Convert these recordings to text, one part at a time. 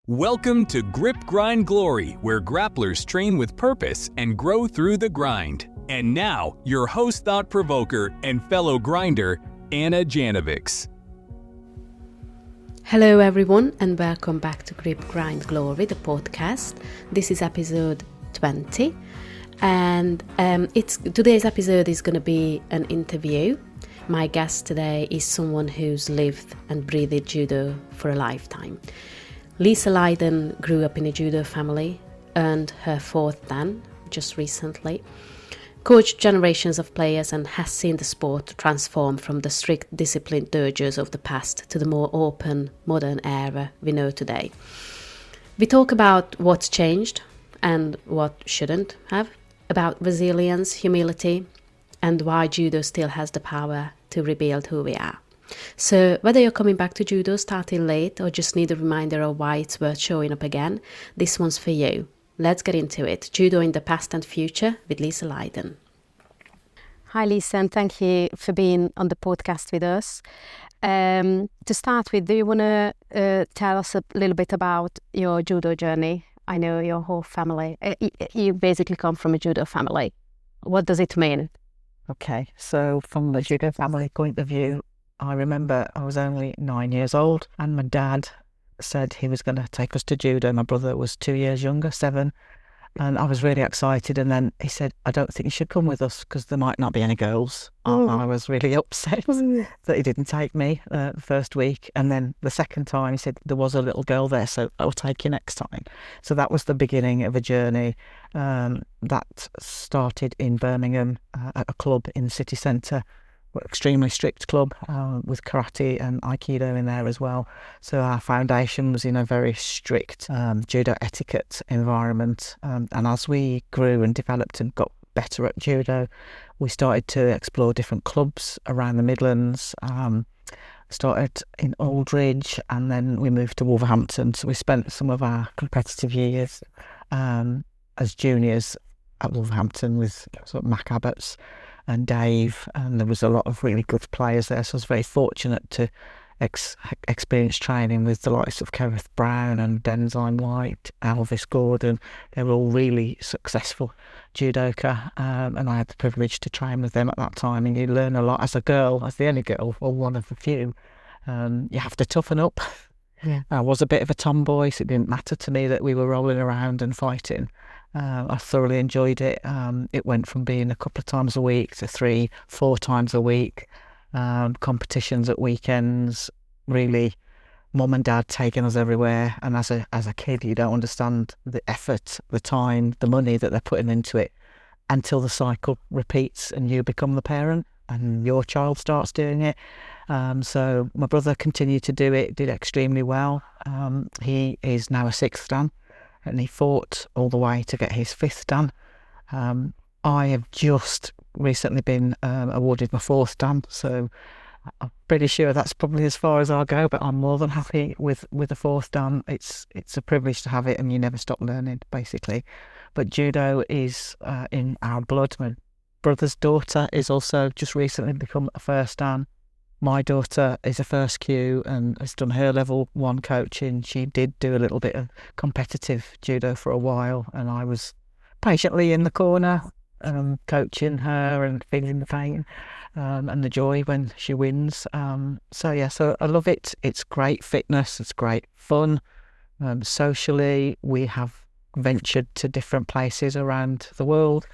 Welcome to Grip Grind Glory, where grapplers train with purpose and grow through the grind. And now, your host, thought provoker, and fellow grinder, Anna Janovics. Hello everyone, and welcome back to Grip Grind Glory, the podcast. This is episode 20, and today's episode is going to be an interview. My guest today is someone who's lived and breathed judo for a lifetime. Lisa Lydon grew up in a judo family, earned her fourth dan just recently, coached generations of players, and has seen the sport transform from the strict disciplined dojos of the past to the more open, modern era we know today. We talk about what's changed and what shouldn't have, about resilience, humility, and why judo still has the power to rebuild who we are. So whether you're coming back to judo starting late or just need a reminder of why it's worth showing up again, this one's for you. Let's get into it. Judo in the past and future with Lisa Lydon. Hi Lisa, and thank you for being on the podcast with us. To start with, do you want to tell us a little bit about your judo journey? I know your whole family, you basically come from a judo family. What does it mean? Okay, so from the judo family point of view, I remember I was only 9 years old and my dad said he was going to take us to judo. My brother was 2 years younger, 7, and I was really excited. And then he said, I don't think you should come with us because there might not be any girls. I was really upset that he didn't take me the first week. And then the second time he said, there was a little girl there, so I'll take you next time. So that was the beginning of a journey that started in Birmingham at a club in the city centre. Extremely strict club with karate and aikido in there as well. So our foundation was in a very strict judo etiquette environment. And as we grew and developed and got better at judo, we started to explore different clubs around the Midlands. Started in Aldridge and then we moved to Wolverhampton. So we spent some of our competitive years as juniors at Wolverhampton with sort of Mac Abbott's and Dave, and there was a lot of really good players there, so I was very fortunate to experience training with the likes of Kenneth Brown and Denzine White, Elvis Gordon. They were all really successful judoka, and I had the privilege to train with them at that time, and you learn a lot as a girl, as the only girl, or one of the few. You have to toughen up. Yeah. I was a bit of a tomboy, so it didn't matter to me that we were rolling around and fighting. I thoroughly enjoyed it. It went from being a couple of times a week to 3-4 times a week. Competitions at weekends. Really, mum and dad taking us everywhere. And as a kid, you don't understand the effort, the time, the money that they're putting into it until the cycle repeats and you become the parent and your child starts doing it. So my brother continued to do it, did extremely well. He is now a 6th dan. And he fought all the way to get his 5th dan. I have just recently been awarded my 4th dan, so I'm pretty sure that's probably as far as I'll go, but I'm more than happy with the 4th dan. It's a privilege to have it, and you never stop learning, basically. But judo is in our blood. My brother's daughter is also just recently become a 1st dan. My daughter is a 1st Q and has done her level 1 coaching. She did do a little bit of competitive judo for a while, and I was patiently in the corner coaching her and feeling the pain and the joy when she wins. So I love it. It's great fitness, it's great fun. Socially, we have ventured to different places around the world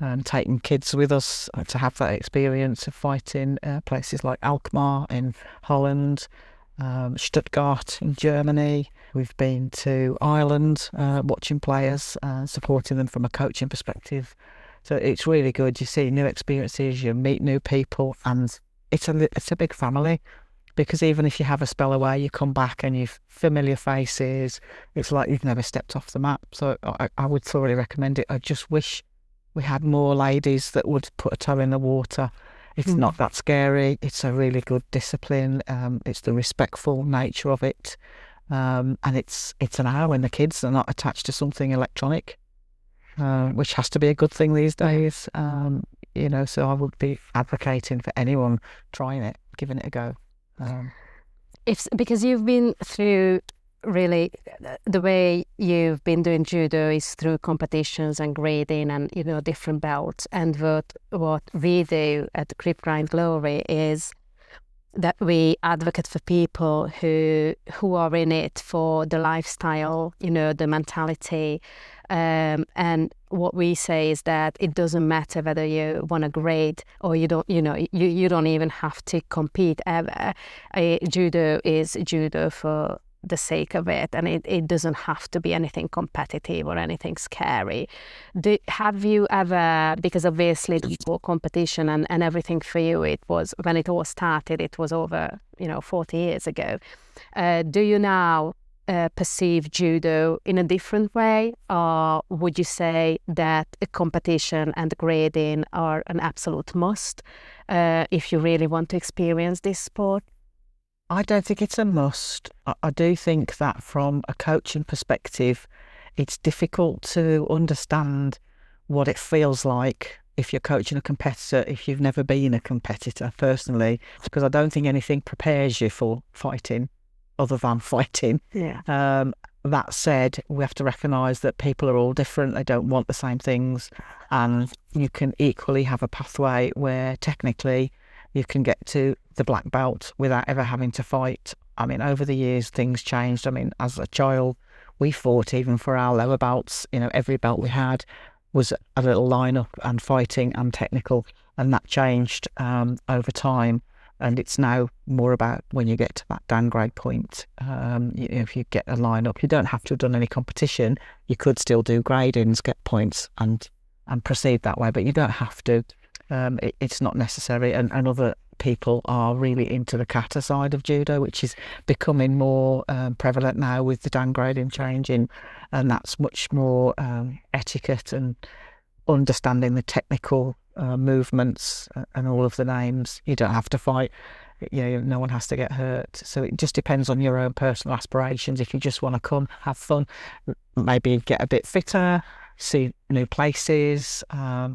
and taking kids with us to have that experience of fighting places like Alkmaar in Holland, Stuttgart in Germany. We've been to Ireland watching players, supporting them from a coaching perspective. So it's really good. You see new experiences, you meet new people, and it's a big family, because even if you have a spell away, you come back and you've familiar faces. It's like you've never stepped off the mat. So I would thoroughly recommend it. I just wish we had more ladies that would put a toe in the water. It's not that scary. It's a really good discipline. It's the respectful nature of it. And it's an hour when the kids are not attached to something electronic, which has to be a good thing these days. So I would be advocating for anyone trying it, giving it a go. Because you've been through really the way you've been doing judo is through competitions and grading and different belts. And what we do at Grip Grind Glory is that we advocate for people who are in it for the lifestyle, the mentality. And what we say is that it doesn't matter whether you want to grade or you don't, you don't even have to compete ever. Judo is judo for the sake of it, and it doesn't have to be anything competitive or anything scary. Have you ever, because obviously the competition and everything for you, it was, when it all started, it was over 40 years ago. Do you now perceive judo in a different way, or would you say that a competition and grading are an absolute must if you really want to experience this sport? I don't think it's a must. I do think that from a coaching perspective, it's difficult to understand what it feels like if you're coaching a competitor, if you've never been a competitor personally, because I don't think anything prepares you for fighting other than fighting. Yeah. That said, we have to recognise that people are all different. They don't want the same things. And you can equally have a pathway where technically you can get to the black belt without ever having to fight. I mean, over the years, things changed. I mean, as a child, we fought even for our lower belts. Every belt we had was a little lineup and fighting and technical, and that changed over time. And it's now more about when you get to that downgrade point. If you get a lineup, you don't have to have done any competition. You could still do gradings, get points, and proceed that way, but you don't have to. It's not necessary, and other people are really into the kata side of judo, which is becoming more prevalent now with the downgrading changing, and that's much more etiquette and understanding the technical movements and all of the names. You don't have to fight, no one has to get hurt, so it just depends on your own personal aspirations. If you just want to come, have fun, maybe get a bit fitter, see new places.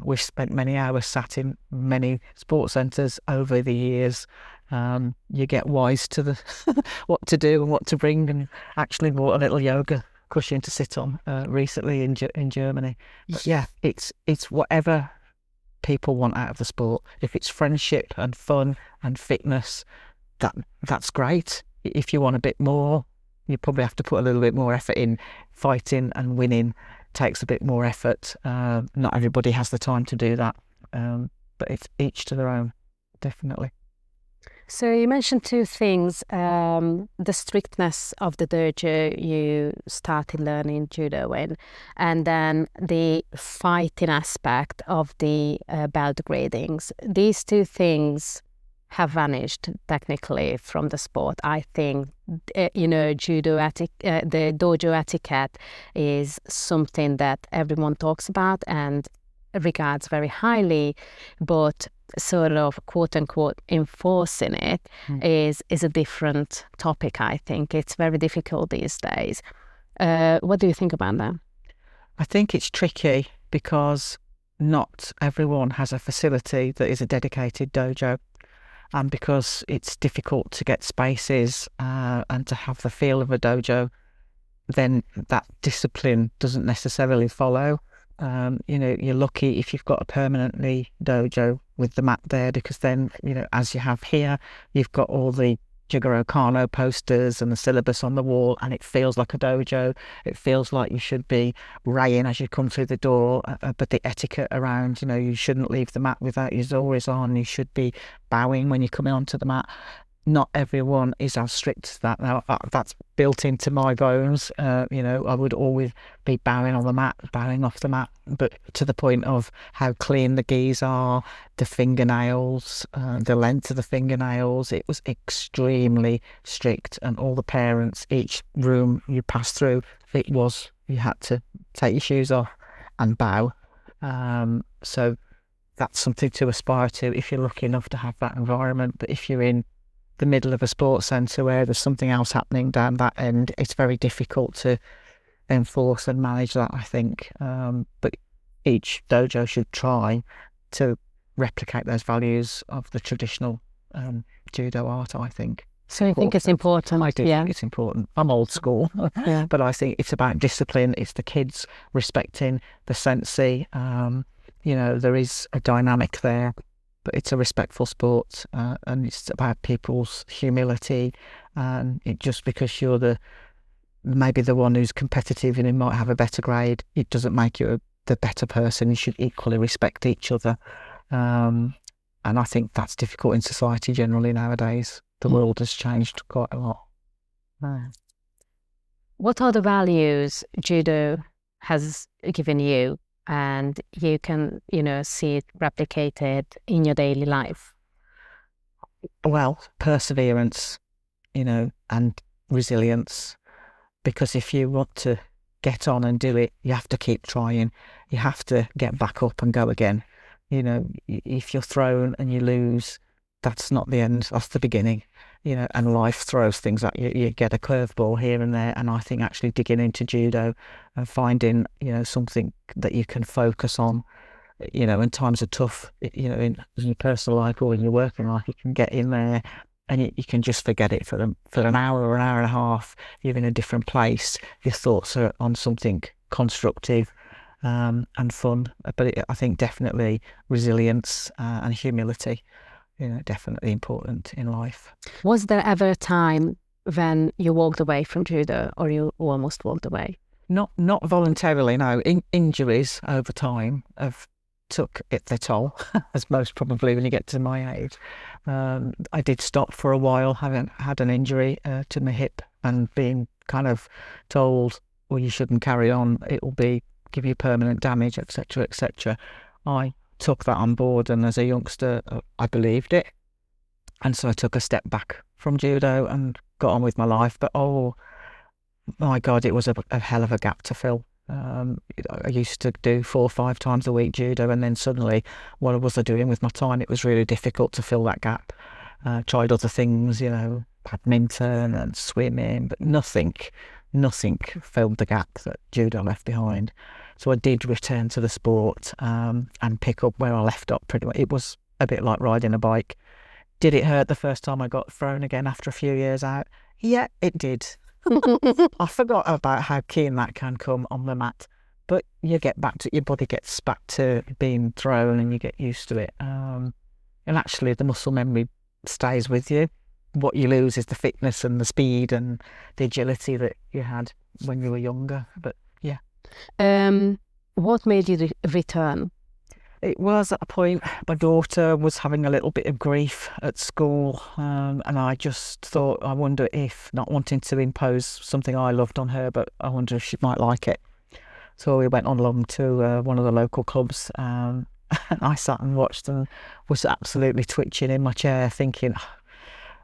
We've spent many hours sat in many sports centres over the years. You get wise to the what to do and what to bring, and actually bought a little yoga cushion to sit on recently in Germany. But yeah, it's whatever people want out of the sport. If it's friendship and fun and fitness, that's great. If you want a bit more, you probably have to put a little bit more effort in. Fighting and winning takes a bit more effort. Not everybody has the time to do that, but it's each to their own, definitely. So you mentioned two things, the strictness of the dojo you started learning judo in, and then the fighting aspect of the belt gradings. These two things have vanished technically from the sport. I think, judo the dojo etiquette is something that everyone talks about and regards very highly, but sort of quote unquote enforcing it is a different topic. I think it's very difficult these days. What do you think about that? I think it's tricky because not everyone has a facility that is a dedicated dojo, and because it's difficult to get spaces and to have the feel of a dojo, then that discipline doesn't necessarily follow. You're lucky if you've got a permanently dojo with the mat there, because then, as you have here, you've got all the Jigoro Kano posters and the syllabus on the wall, and it feels like a dojo. It feels like you should be raying as you come through the door, but the etiquette around, you shouldn't leave the mat without your zoris on. You should be bowing when you're coming onto the mat. Not everyone is as strict as that. Now, that's built into my bones. I would always be bowing on the mat, bowing off the mat, but to the point of how clean the gis are, the fingernails, the length of the fingernails. It was extremely strict, and all the parents, each room you pass through, you had to take your shoes off and bow. So that's something to aspire to if you're lucky enough to have that environment. But if you're in the middle of a sports centre where there's something else happening down that end, it's very difficult to enforce and manage that, I think. But each dojo should try to replicate those values of the traditional judo art, I think. So I think it's important. I do think it's important. I'm old school, but I think it's about discipline. It's the kids respecting the sensei. There is a dynamic there, but it's a respectful sport, and it's about people's humility. And just because you're maybe the one who's competitive and who might have a better grade, it doesn't make you the better person. You should equally respect each other. And I think that's difficult in society generally nowadays. The world has changed quite a lot. What are the values judo has given you, and you can, see it replicated in your daily life? Well, perseverance, and resilience. Because if you want to get on and do it, you have to keep trying. You have to get back up and go again. If you're thrown and you lose, that's not the end, that's the beginning. And life throws things at you. You get a curveball here and there, and I think actually digging into judo and finding, something that you can focus on, when times are tough, in your personal life or in your working life, you can get in there and you can just forget it for an hour or an hour and a half. You're in a different place. Your thoughts are on something constructive and fun. But I think definitely resilience and humility, definitely important in life. Was there ever a time when you walked away from judo, or you almost walked away? Not voluntarily, no. Injuries over time have took their toll, as most probably when you get to my age. I did stop for a while, having had an injury to my hip, and being kind of told, well, you shouldn't carry on, it will give you permanent damage, etc., etc. I took that on board, and as a youngster, I believed it, and so I took a step back from judo and got on with my life. But oh my God, it was a hell of a gap to fill. I used to do 4 or 5 times a week judo, and then suddenly what was I doing with my time? It was really difficult to fill that gap. Tried other things, badminton and swimming, but nothing filled the gap that judo left behind. So I did return to the sport and pick up where I left up pretty much. It was a bit like riding a bike. Did it hurt the first time I got thrown again after a few years out? Yeah, it did. I forgot about how keen that can come on the mat, but you get back to, your body gets back to being thrown and you get used to it. And actually the muscle memory stays with you. What you lose is the fitness and the speed and the agility that you had when you were younger. But yeah. What made you return? It was at a point my daughter was having a little bit of grief at school, and I just thought, I wonder if, not wanting to impose something I loved on her, but I wonder if she might like it. So we went on along to one of the local clubs, and I sat and watched and was absolutely twitching in my chair thinking,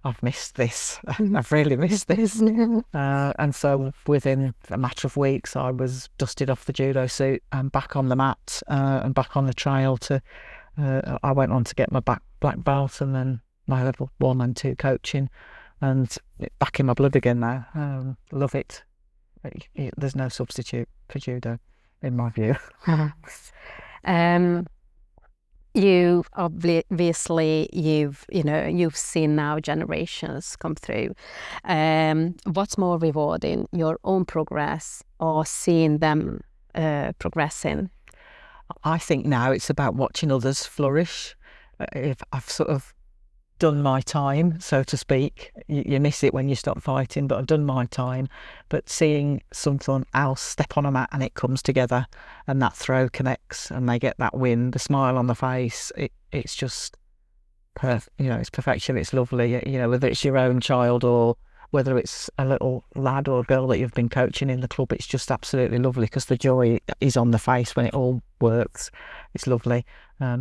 I've missed this. I've really missed this. And so within a matter of weeks, I was dusted off the judo suit and back on the mat and back on the trail I went on to get my black belt and then my level 1 and 2 coaching, and back in my blood again now. Love it. There's no substitute for judo, in my view. You obviously you've seen now generations come through. What's more rewarding, your own progress or seeing them progressing? I think now it's about watching others flourish. If I've sort of done my time, so to speak, you miss it when you stop fighting, but I've done my time. But seeing someone else step on a mat and it comes together and that throw connects and they get that win, the smile on the face, it's just perfect. It's perfection. It's lovely. Whether it's your own child or whether it's a little lad or a girl that you've been coaching in the club, it's just absolutely lovely because the joy is on the face when it all works. It's lovely.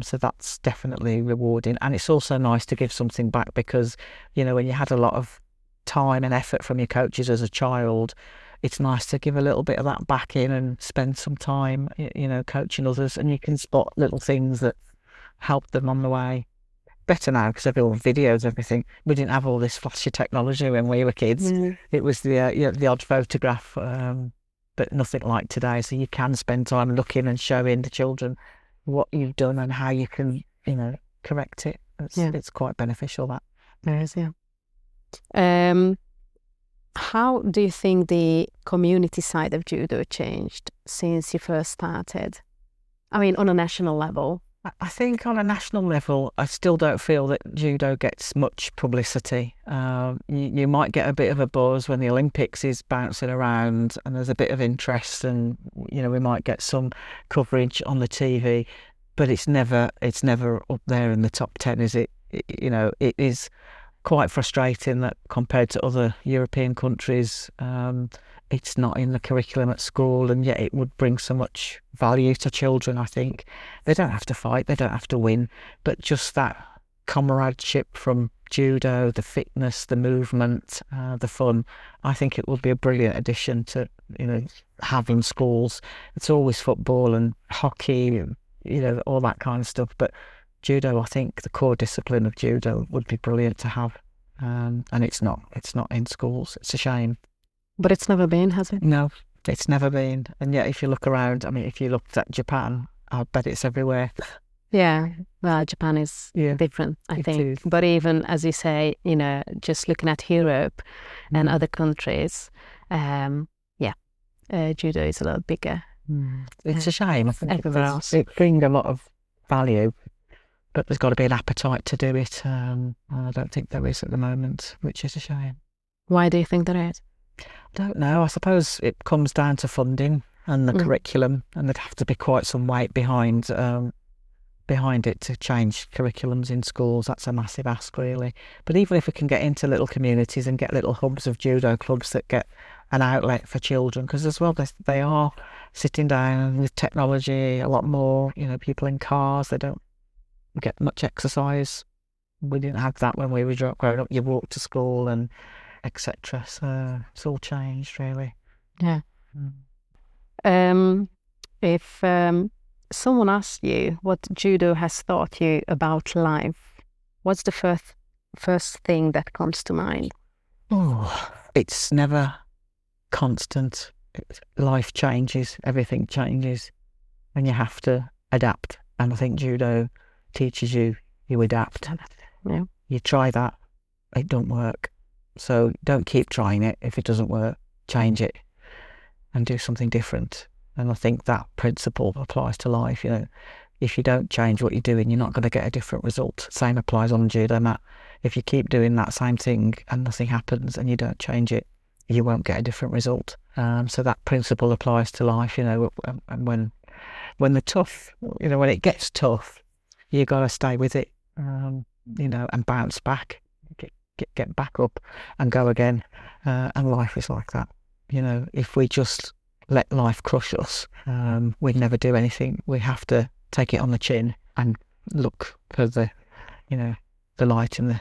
So that's definitely rewarding. And it's also nice to give something back because, when you had a lot of time and effort from your coaches as a child, it's nice to give a little bit of that back in and spend some time, coaching others, and you can spot little things that help them on the way. Better now because everyone videos everything. We didn't have all this flashy technology when we were kids. It was the odd photograph, but nothing like today. So you can spend time looking and showing the children what you've done and how you can, correct it. It's quite beneficial, that. There is, yeah. How do you think the community side of judo changed since you first started? I mean, on a national level. I think on a national level, I still don't feel that judo gets much publicity. You might get a bit of a buzz when the Olympics is bouncing around and there's a bit of interest, and we might get some coverage on the TV, but it's never up there in the top 10, is it? It is quite frustrating that compared to other European countries, it's not in the curriculum at school, and yet it would bring so much value to children. I think they don't have to fight, they don't have to win, but just that comradeship from judo, the fitness, the movement, the fun. I think it would be a brilliant addition to have in schools. It's always football and hockey and all that kind of stuff, but judo, I think the core discipline of judo would be brilliant to have, and it's not in schools. It's a shame. But it's never been, has it? No, it's never been. And yet if you look around, if you looked at Japan, I bet it's everywhere. Yeah, well, Japan is different, I think. Is. But even, as you say, just looking at Europe and other countries, judo is a lot bigger. It's a shame. I think everywhere else. It brings a lot of value, but there's got to be an appetite to do it. I don't think there is at the moment, which is a shame. Why do you think there is? I don't know. I suppose it comes down to funding and the curriculum, and there'd have to be quite some weight behind it to change curriculums in schools. That's a massive ask, really. But even if we can get into little communities and get little hubs of judo clubs that get an outlet for children, because as well they are sitting down with technology a lot more. People in cars, they don't get much exercise. We didn't have that when we were growing up. You walked to school and etc. So it's all changed, really. Yeah. If someone asks you what judo has taught you about life, what's the first thing that comes to mind? Oh, it's never constant. Life changes, everything changes, and you have to adapt. And I think judo teaches you adapt. Yeah. You try that, it don't work. So don't keep trying it. If it doesn't work, change it and do something different. And I think that principle applies to life. If you don't change what you're doing, you're not going to get a different result. Same applies on the judo mat. If you keep doing that same thing and nothing happens and you don't change it, you won't get a different result. So that principle applies to life. And when the tough, when it gets tough, you got to stay with it. And bounce back. Get back up and go again, and life is like that. If we just let life crush us, we'd never do anything. We have to take it on the chin and look for the light in the,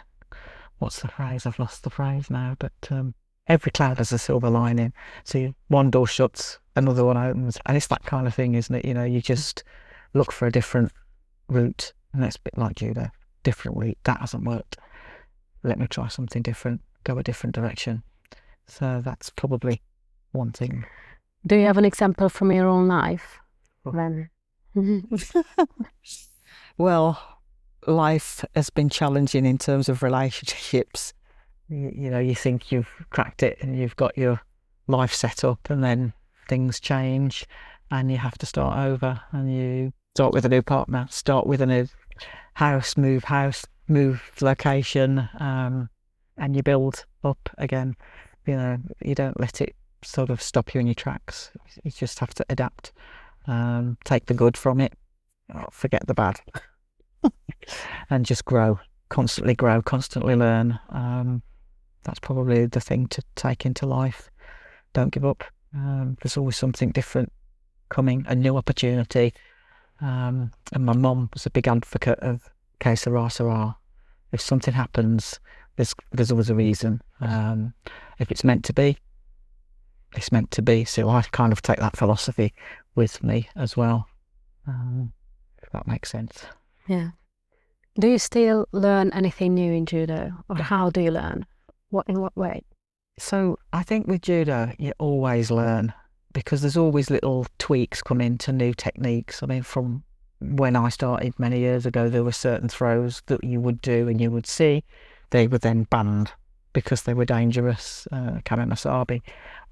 what's the phrase? I've lost the phrase now, but every cloud has a silver lining. So one door shuts, another one opens, and it's that kind of thing, isn't it? You just look for a different route, and that's a bit like judo. Different route, that hasn't worked. Let me try something different, go a different direction. So that's probably one thing. Do you have an example from your own life? Well, life has been challenging in terms of relationships. You think you've cracked it and you've got your life set up, and then things change and you have to start over, and you start with a new partner, start with a new house, move location, and you build up again. You don't let it sort of stop you in your tracks. You just have to adapt, take the good from it, forget the bad, and just constantly learn. That's probably the thing to take into life. Don't give up. There's always something different coming, a new opportunity. And my mum was a big advocate of que sera, sera. If something happens, there's always a reason. If it's meant to be, it's meant to be. So I kind of take that philosophy with me as well. If that makes sense. Yeah. Do you still learn anything new in judo, or how do you learn? In what way? So I think with judo, you always learn, because there's always little tweaks come into new techniques. From when I started many years ago, there were certain throws that you would do and you would see. They were then banned because they were dangerous. Karen Asabi,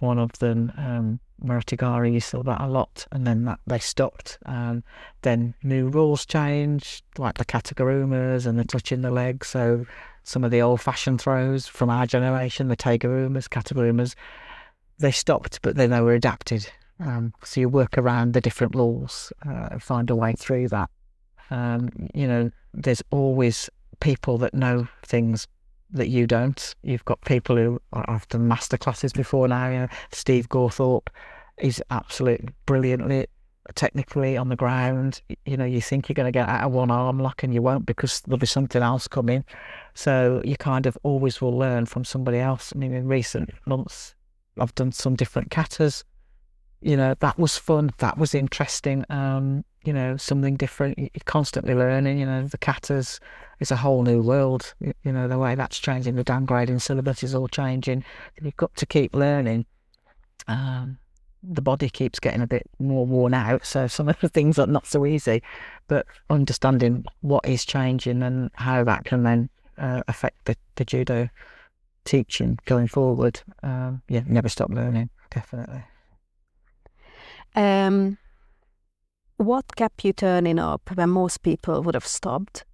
one of them, Muratigari, you saw that a lot, and then they stopped. Then new rules changed, like the katagurumas and the touching the legs. So some of the old-fashioned throws from our generation, the teigurumas, katagurumas, they stopped, but then they were adapted. So you work around the different rules and find a way through that. There's always people that know things that you don't. You've got people who have done master classes before now. Steve Gawthorpe is absolutely brilliantly technically on the ground. You think you're going to get out of one arm lock and you won't, because there'll be something else coming. So you kind of always will learn from somebody else. I mean, in recent months, I've done some different katas. That was fun. That was interesting. Something different. You're constantly learning. The katas is a whole new world. The way that's changing, the downgrading syllabus is all changing. You've got to keep learning. The body keeps getting a bit more worn out, so some of the things are not so easy. But understanding what is changing and how that can then affect the judo teaching going forward. Never stop learning, definitely. What kept you turning up when most people would have stopped?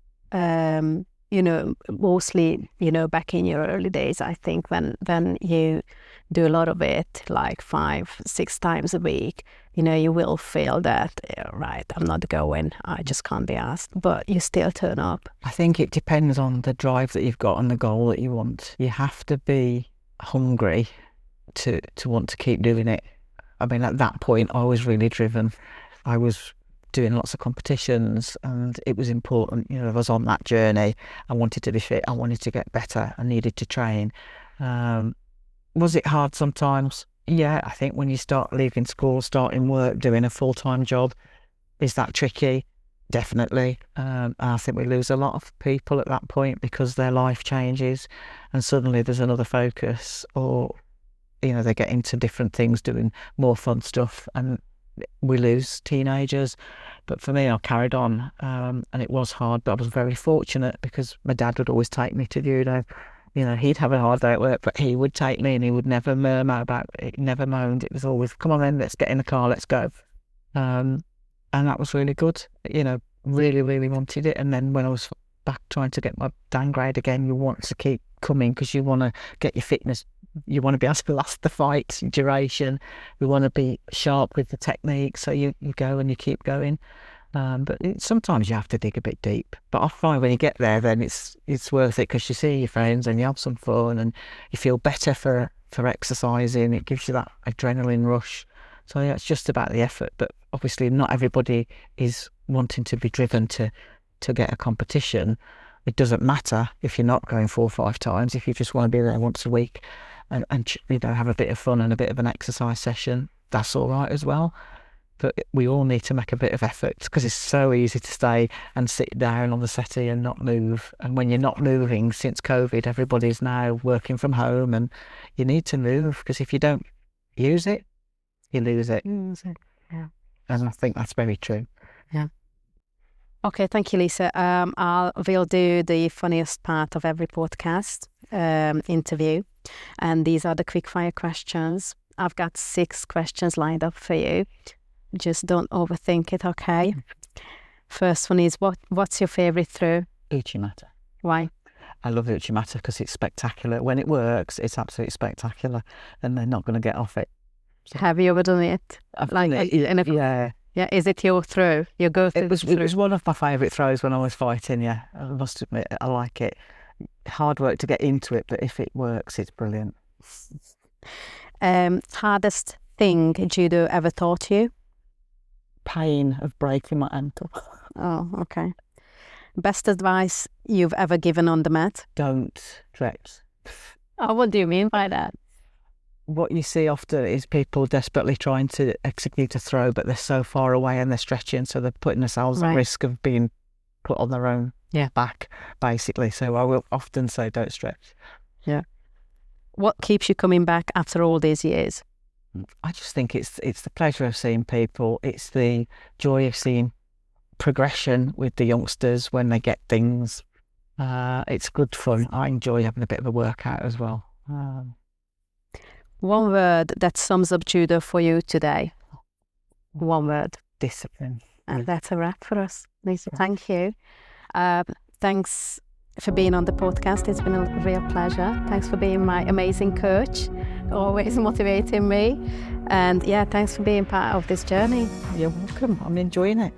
Mostly, back in your early days, I think when you do a lot of it, like 5-6 times a week, you will feel that, right, I'm not going, I just can't be asked, but you still turn up. I think it depends on the drive that you've got and the goal that you want. You have to be hungry to want to keep doing it. I mean, at that point, I was really driven. I was doing lots of competitions and it was important. I was on that journey. I wanted to be fit. I wanted to get better. I needed to train. Was it hard sometimes? Yeah, I think when you start leaving school, starting work, doing a full-time job, is that tricky? Definitely. I think we lose a lot of people at that point because their life changes and suddenly there's another focus, or they get into different things, doing more fun stuff, and we lose teenagers. But for me, I carried on, and it was hard, but I was very fortunate because my dad would always take me to judo. He'd have a hard day at work, but he would take me and he would never murmur about it, never moaned. It was always, come on then, let's get in the car, let's go. And that was really good. Really, really wanted it. And then when I was back trying to get my downgrade again, you want to keep coming because you want to get your fitness. You want to be able to last the fight duration. We want to be sharp with the technique. So you go and you keep going. But sometimes you have to dig a bit deep. But I find when you get there, then it's worth it because you see your friends and you have some fun and you feel better for exercising. It gives you that adrenaline rush. So yeah, it's just about the effort. But obviously not everybody is wanting to be driven to get a competition. It doesn't matter if you're not going 4 or 5 times. If you just want to be there once a week and have a bit of fun and a bit of an exercise session, that's all right as well. But we all need to make a bit of effort because it's so easy to stay and sit down on the settee and not move. And when you're not moving, since COVID, everybody's now working from home, and you need to move because if you don't use it, you lose it. Yeah. And I think that's very true. Yeah. Okay, thank you, Lisa. We'll do the funniest part of every podcast interview, and these are the quickfire questions. I've got 6 questions lined up for you. Just don't overthink it, okay? First one is, what's your favourite throw? Uchimata. Why? I love Uchimata because it's spectacular. When it works, it's absolutely spectacular, and they're not going to get off it. So, have you ever done it? I've done it. Yeah. Yeah, is it your throw? Your go-to? It was one of my favourite throws when I was fighting, yeah. I must admit, I like it. Hard work to get into it, but if it works, it's brilliant. Hardest thing judo ever taught you? Pain of breaking my ankle. Oh, okay. Best advice you've ever given on the mat? Don't stretch. Oh, what do you mean by that? What you see often is people desperately trying to execute a throw, but they're so far away and they're stretching, so they're putting themselves at risk of being put on their own back, basically. So I will often say, don't stretch. Yeah. What keeps you coming back after all these years? I just think it's the pleasure of seeing people. It's the joy of seeing progression with the youngsters when they get things. It's good fun. I enjoy having a bit of a workout as well. One word that sums up judo for you today. One word. Discipline. And that's a wrap for us. Lisa, thank you. Thanks for being on the podcast. It's been a real pleasure. Thanks for being my amazing coach, always motivating me. And yeah, thanks for being part of this journey. You're welcome. I'm enjoying it.